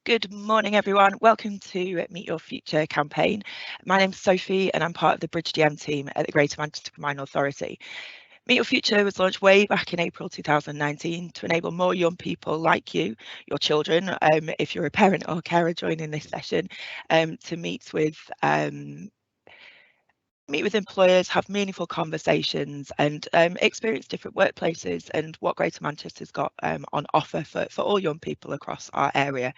Good morning, everyone. Welcome to Meet Your Future campaign. My name's Sophie and I'm part of the Bridge DM team at the Greater Manchester Combined Authority. Meet Your Future was launched way back in April 2019 to enable more young people like you, your children, if you're a parent or carer joining this session, to meet with employers, have meaningful conversations and experience different workplaces and what Greater Manchester's got on offer for all young people across our area.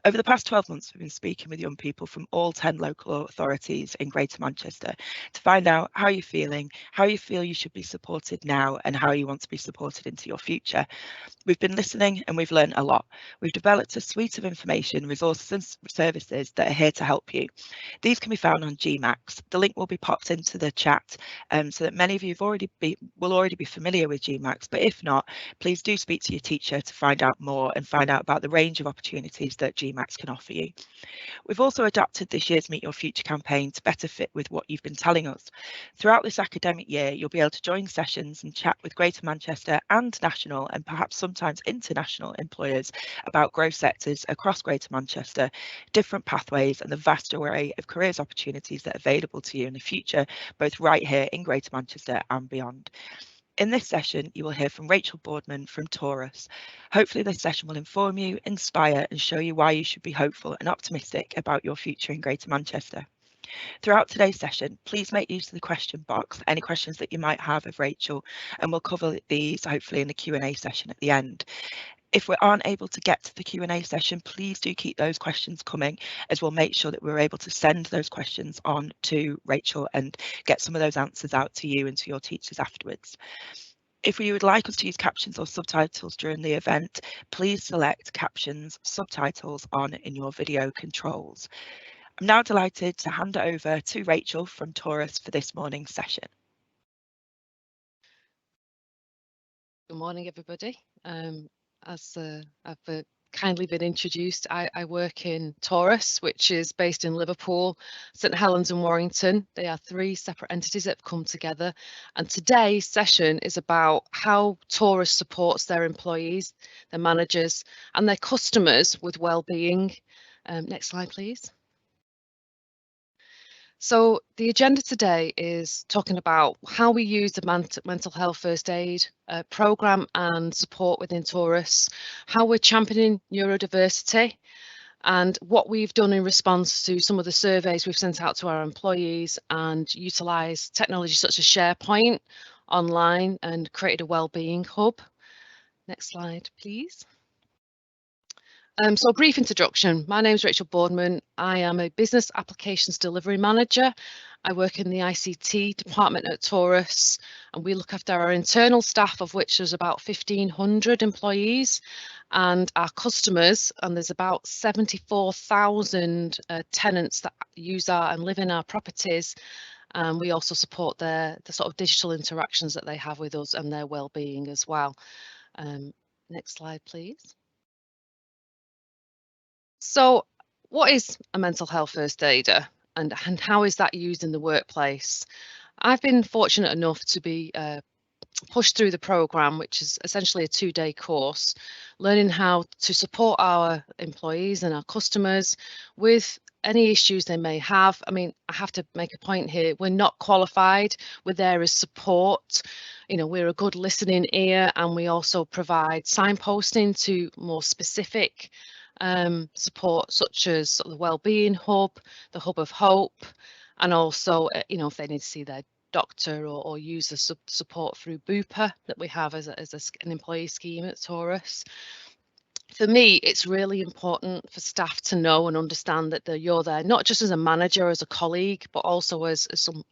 Over the past 12 months, we've been speaking with young people from all 10 local authorities in Greater Manchester to find out how you're feeling, how you feel you should be supported now, and how you want to be supported into your future. We've been listening and we've learned a lot. We've developed a suite of information, resources and services that are here to help you. These can be found on GMAX. The link will be popped into the chat so that many of you will already be familiar with GMAX, but if not, please do speak to your teacher to find out more and find out about the range of opportunities that GMAX can offer you. We've also adapted this year's Meet Your Future campaign to better fit with what you've been telling us. Throughout this academic year, you'll be able to join sessions and chat with Greater Manchester and national and perhaps sometimes international employers about growth sectors across Greater Manchester, different pathways and the vast array of careers opportunities that are available to you in the future, both right here in Greater Manchester and beyond. In this session, you will hear from Rachel Boardman from Torus. Hopefully this session will inform you, inspire and show you why you should be hopeful and optimistic about your future in Greater Manchester. Throughout today's session, please make use of the question box, any questions that you might have of Rachel, and we'll cover these hopefully in the Q&A session at the end. If we aren't able to get to the Q&A session, please do keep those questions coming, as we'll make sure that we're able to send those questions on to Rachel and get some of those answers out to you and to your teachers afterwards. If you would like us to use captions or subtitles during the event, please select captions, subtitles on in your video controls. I'm now delighted to hand it over to Rachel from Torus for this morning's session. Good morning, everybody. As I've kindly been introduced, I work in Torus, which is based in Liverpool, St Helens and Warrington. They are three separate entities that have come together. And today's session is about how Torus supports their employees, their managers and their customers with wellbeing. Next slide, please. So the agenda today is talking about how we use the mental health first aid programme and support within Torus, how we're championing neurodiversity and what we've done in response to some of the surveys we've sent out to our employees and utilise technology such as SharePoint online and created a wellbeing hub. Next slide, please. So a brief introduction. My name is Rachel Boardman. I am a Business Applications Delivery Manager. I work in the ICT department at Torus, and we look after our internal staff, of which there's about 1,500 employees, and our customers, and there's about 74,000 tenants that use our and live in our properties. And we also support the sort of digital interactions that they have with us and their well-being as well. Next slide, please. So what is a mental health first aider and how is that used in the workplace? I've been fortunate enough to be pushed through the programme, which is essentially a 2-day course, learning how to support our employees and our customers with any issues they may have. I mean, I have to make a point here, we're not qualified, we're there as support. You know, we're a good listening ear and we also provide signposting to more specific support such as the Wellbeing Hub, the Hub of Hope, and also, you know, if they need to see their doctor or use the support through Bupa that we have as an employee scheme at Torus. For me, it's really important for staff to know and understand that you're there not just as a manager, as a colleague, but also as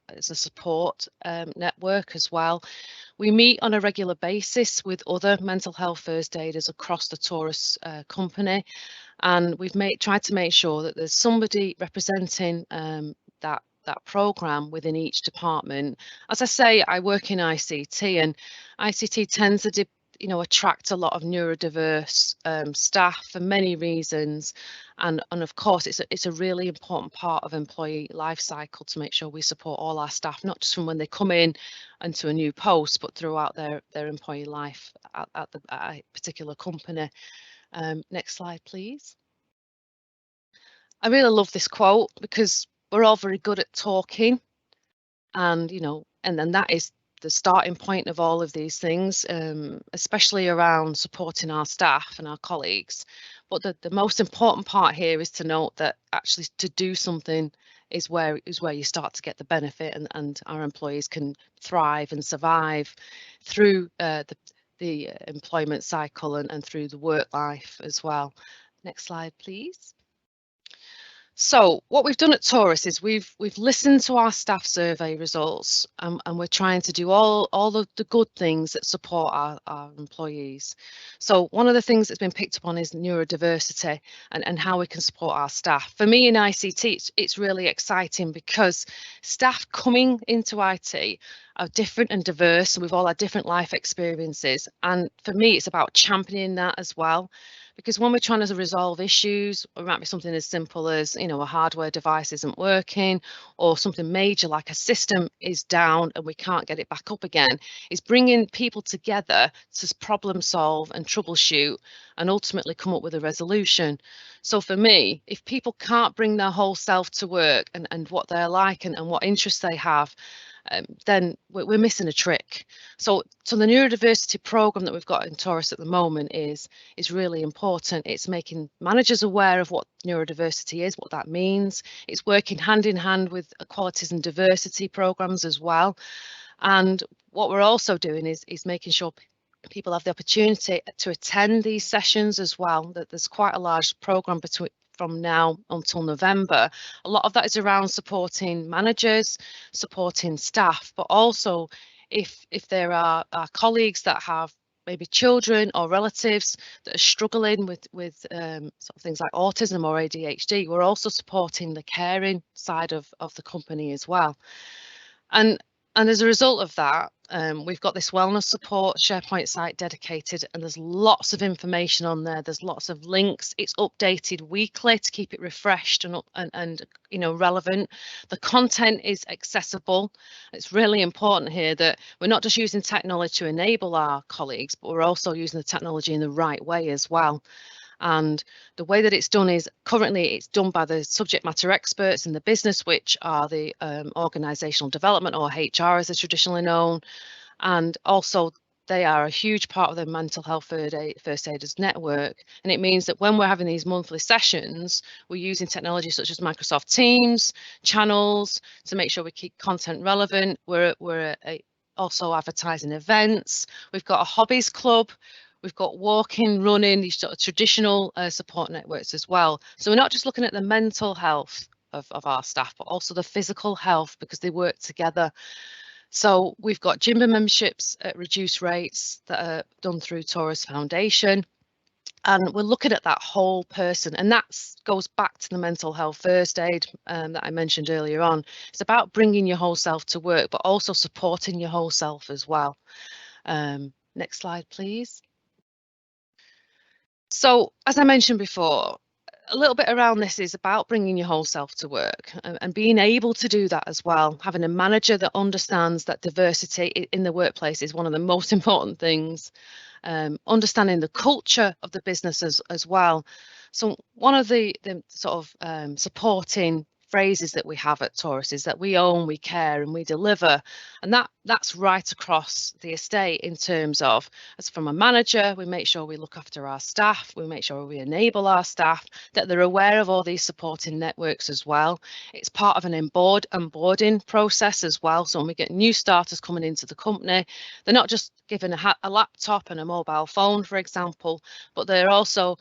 a support network as well. We meet on a regular basis with other mental health first aiders across the Torus company, and we've tried to make sure that there's somebody representing that programme within each department. As I say, I work in ICT, and ICT tends to attract a lot of neurodiverse staff for many reasons, and of course it's a really important part of employee life cycle to make sure we support all our staff, not just from when they come in into a new post, but throughout their employee life at a particular company. Next slide, please. I really love this quote because we're all very good at talking, and and then that is the starting point of all of these things, especially around supporting our staff and our colleagues. But the most important part here is to note that actually to do something is where you start to get the benefit, and our employees can thrive and survive through the employment cycle and through the work life as well. Next slide, please. So what we've done at Torus is we've listened to our staff survey results, and we're trying to do all of the good things that support our employees. So one of the things that's been picked up on is neurodiversity and how we can support our staff. For me in ICT, it's really exciting because staff coming into IT are different and diverse, and we've all had different life experiences. And for me, it's about championing that as well. Because when we're trying to resolve issues, it might be something as simple as, a hardware device isn't working, or something major like a system is down and we can't get it back up again, is bringing people together to problem solve and troubleshoot and ultimately come up with a resolution. So for me, if people can't bring their whole self to work and what they're like and what interests they have, then we're missing a trick. So the neurodiversity program that we've got in Torus at the moment is really important. It's making managers aware of what neurodiversity is, what that means. It's working hand in hand with equalities and diversity programs as well. And what we're also doing is making sure people have the opportunity to attend these sessions as well. That there's quite a large program from now until November. A lot of that is around supporting managers, supporting staff, but also if there are colleagues that have maybe children or relatives that are struggling with sort of things like autism or ADHD, we're also supporting the caring side of the company as well. And as a result of that, we've got this wellness support SharePoint site dedicated, and there's lots of information on there. There's lots of links. It's updated weekly to keep it refreshed and relevant. The content is accessible. It's really important here that we're not just using technology to enable our colleagues, but we're also using the technology in the right way as well. And the way that it's done is currently it's done by the subject matter experts in the business, which are the organisational development, or HR as they're traditionally known. And also they are a huge part of the mental health first aiders network. And it means that when we're having these monthly sessions, we're using technology such as Microsoft Teams, channels to make sure we keep content relevant. We're also advertising events. We've got a hobbies club. We've got walking, running, these sort of traditional support networks as well. So we're not just looking at the mental health of our staff, but also the physical health, because they work together. So we've got gym memberships at reduced rates that are done through Torus Foundation. And we're looking at that whole person. And that goes back to the mental health first aid that I mentioned earlier on. It's about bringing your whole self to work, but also supporting your whole self as well. Next slide, please. So, as I mentioned before, a little bit around this is about bringing your whole self to work and being able to do that as well. Having a manager that understands that diversity in the workplace is one of the most important things. Understanding the culture of the business as well. So one of the sort of supporting phrases that we have at Torus is that we own, we care, and we deliver. And that's right across the estate in terms of, as from a manager, we make sure we look after our staff, we make sure we enable our staff, that they're aware of all these supporting networks as well. It's part of an onboarding process as well. So when we get new starters coming into the company, they're not just given a laptop and a mobile phone, for example, but they're also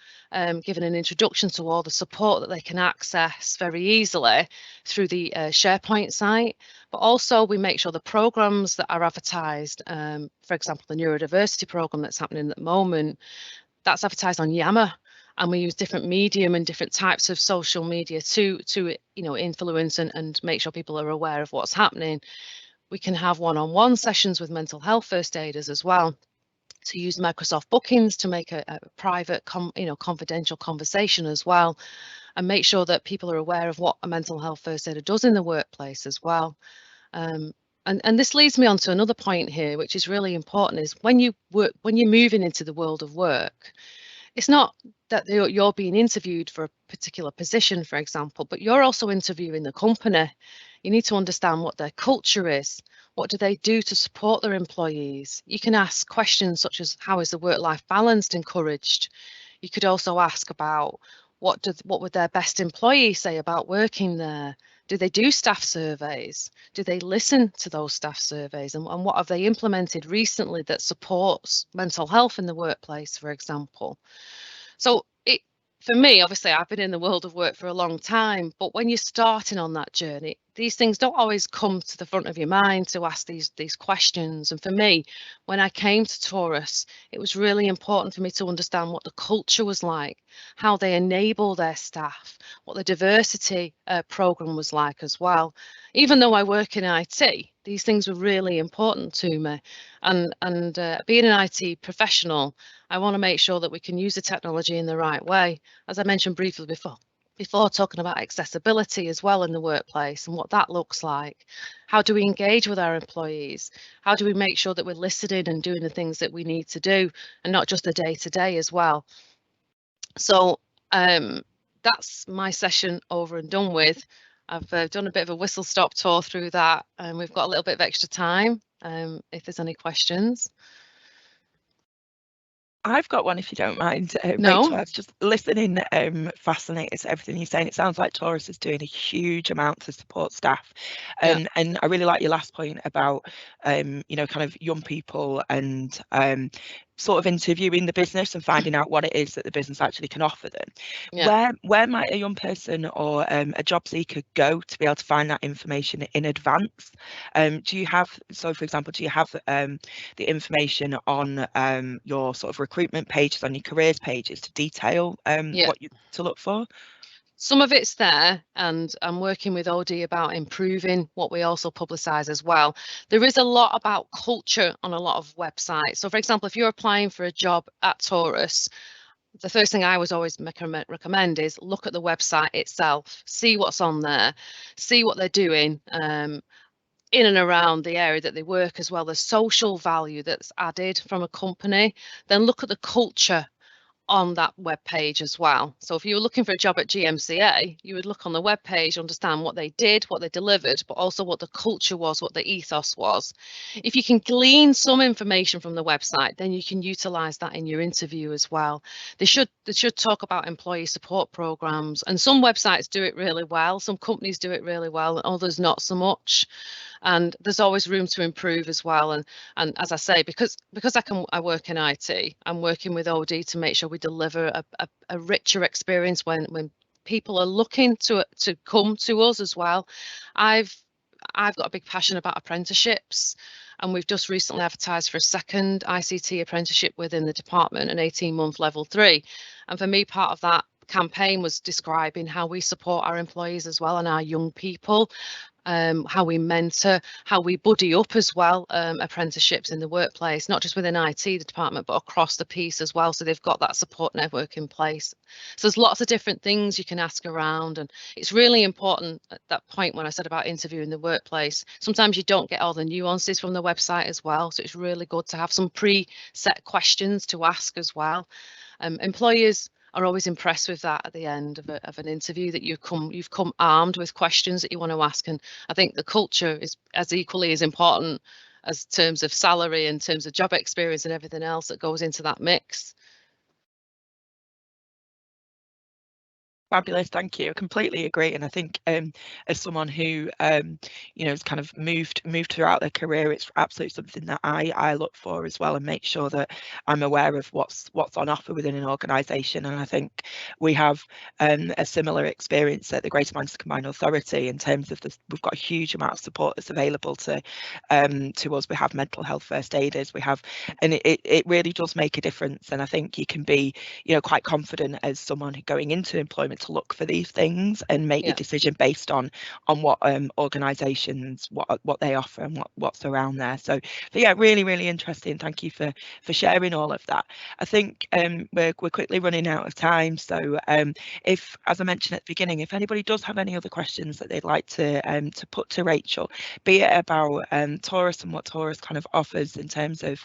given an introduction to all the support that they can access very easily through the SharePoint site. But also we make sure the programs that are advertised, for example, the neurodiversity program that's happening at the moment, that's advertised on Yammer. And we use different medium and different types of social media to influence and make sure people are aware of what's happening. We can have one-on-one sessions with mental health first aiders as well, to use Microsoft Bookings to make a private, confidential conversation as well, and make sure that people are aware of what a mental health first aider does in the workplace as well. And this leads me on to another point here, which is really important, is when you're moving into the world of work, it's not that you're being interviewed for a particular position, for example, but you're also interviewing the company. You need to understand what their culture is. What do they do to support their employees? You can ask questions such as, how is the work-life balance encouraged? You could also ask about what would their best employees say about working there? Do they do staff surveys? Do they listen to those staff surveys? And what have they implemented recently that supports mental health in the workplace, for example? So for me, obviously, I've been in the world of work for a long time, but when you're starting on that journey, these things don't always come to the front of your mind to ask these questions. And for me, when I came to Torus, it was really important for me to understand what the culture was like, how they enable their staff, what the diversity program was like as well. Even though I work in IT, these things were really important to me. And being an IT professional, I want to make sure that we can use the technology in the right way. As I mentioned briefly before talking about accessibility as well in the workplace and what that looks like. How do we engage with our employees? How do we make sure that we're listening and doing the things that we need to do, and not just the day-to-day as well? So that's my session over and done with. I've done a bit of a whistle-stop tour through that, and we've got a little bit of extra time if there's any questions. I've got one, if you don't mind. No. Rachel, I was just listening, fascinated to everything you're saying. It sounds like Torus is doing a huge amount to support staff. And I really like your last point about, kind of young people and sort of interviewing the business and finding out what it is that the business actually can offer them. Where might a young person or a job seeker go to be able to find that information in advance? Do you have, so for example, do you have the information on your sort of recruitment pages, on your careers pages, to detail what you to look for? Some of it's there, and I'm working with OD about improving what we also publicise as well. There is a lot about culture on a lot of websites. So, for example, if you're applying for a job at Torus, the first thing I always recommend is look at the website itself, see what's on there, see what they're doing in and around the area that they work as well, the social value that's added from a company. Then look at the culture on that web page as well. So if you were looking for a job at GMCA, you would look on the web page, understand what they did, what they delivered, but also what the culture was, what the ethos was. If you can glean some information from the website, then you can utilize that in your interview as well. They should talk about employee support programs, and some websites do it really well, some companies do it really well, and others not so much. And there's always room to improve as well. And as I say, because I work in IT, I'm working with OD to make sure we deliver a richer experience when people are looking to come to us as well. I've got a big passion about apprenticeships, and we've just recently advertised for a second ICT apprenticeship within the department, an 18-month level 3. And for me, part of that campaign was describing how we support our employees as well and our young people. How we mentor, how we buddy up as well, apprenticeships in the workplace, not just within IT the department, but across the piece as well. So they've got that support network in place. So there's lots of different things you can ask around. And it's really important at that point when I said about interviewing the workplace, sometimes you don't get all the nuances from the website as well. So it's really good to have some pre-set questions to ask as well. Employers are always impressed with that at the end of an interview, that you've come armed with questions that you want to ask. And I think the culture is as equally as important as terms of salary and terms of job experience and everything else that goes into that mix. Fabulous, thank you. I completely agree, and I think as someone who has kind of moved throughout their career, it's absolutely something that I look for as well, and make sure that I'm aware of what's on offer within an organisation. And I think we have a similar experience at the Greater Manchester Combined Authority in terms of this. We've got a huge amount of support that's available to us. We have mental health first aiders, we have, and it really does make a difference. And I think you can be quite confident as someone going into employment to look for these things and make your decision based on what organisations, what they offer and what's around there. So yeah, really interesting. Thank you for sharing all of that. I think we're quickly running out of time, so if, as I mentioned at the beginning, if anybody does have any other questions that they'd like to put to Rachel, be it about Torus and what Torus kind of offers in terms of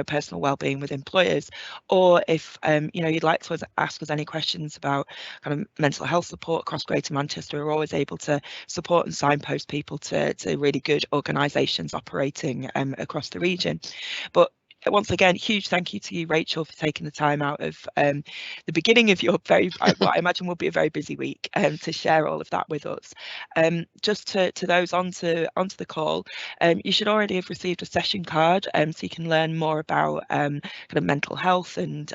personal wellbeing with employers, or if you'd like to ask us any questions about kind of mental health support across Greater Manchester, we're always able to support and signpost people to really good organisations operating across the region. But once again, huge thank you to you, Rachel, for taking the time out of the beginning of your what I imagine will be a very busy week to share all of that with us. Just to those onto the call, you should already have received a session card, so you can learn more about kind of mental health and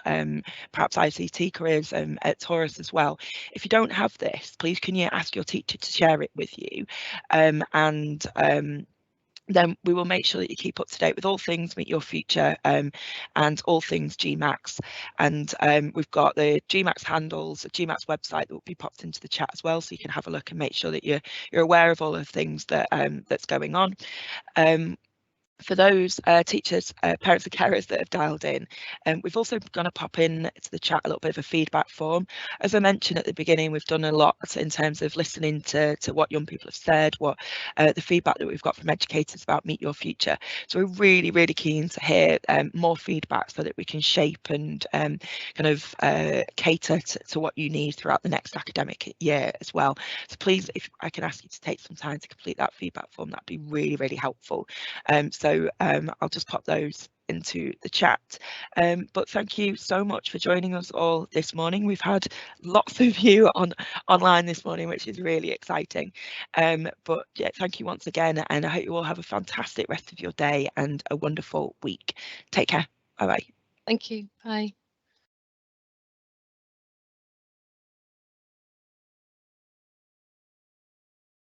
perhaps ICT careers at Torus as well. If you don't have this, please can you ask your teacher to share it with you, and then we will make sure that you keep up to date with all things Meet Your Future and all things GMAX. And we've got the GMAX handles, the GMAX website that will be popped into the chat as well, so you can have a look and make sure that you're aware of all the things that that's going on. For those teachers, parents and carers that have dialed in, we've also going to pop in to the chat a little bit of a feedback form. As I mentioned at the beginning, we've done a lot in terms of listening to what young people have said, what the feedback that we've got from educators about Meet Your Future. So we're really keen to hear more feedback so that we can shape and kind of cater to what you need throughout the next academic year as well. So please, if I can ask you to take some time to complete that feedback form, that'd be really helpful. So I'll just pop those into the chat. But thank you so much for joining us all this morning. We've had lots of you online this morning, which is really exciting. But yeah, thank you once again, and I hope you all have a fantastic rest of your day and a wonderful week. Take care. Bye bye. Thank you. Bye.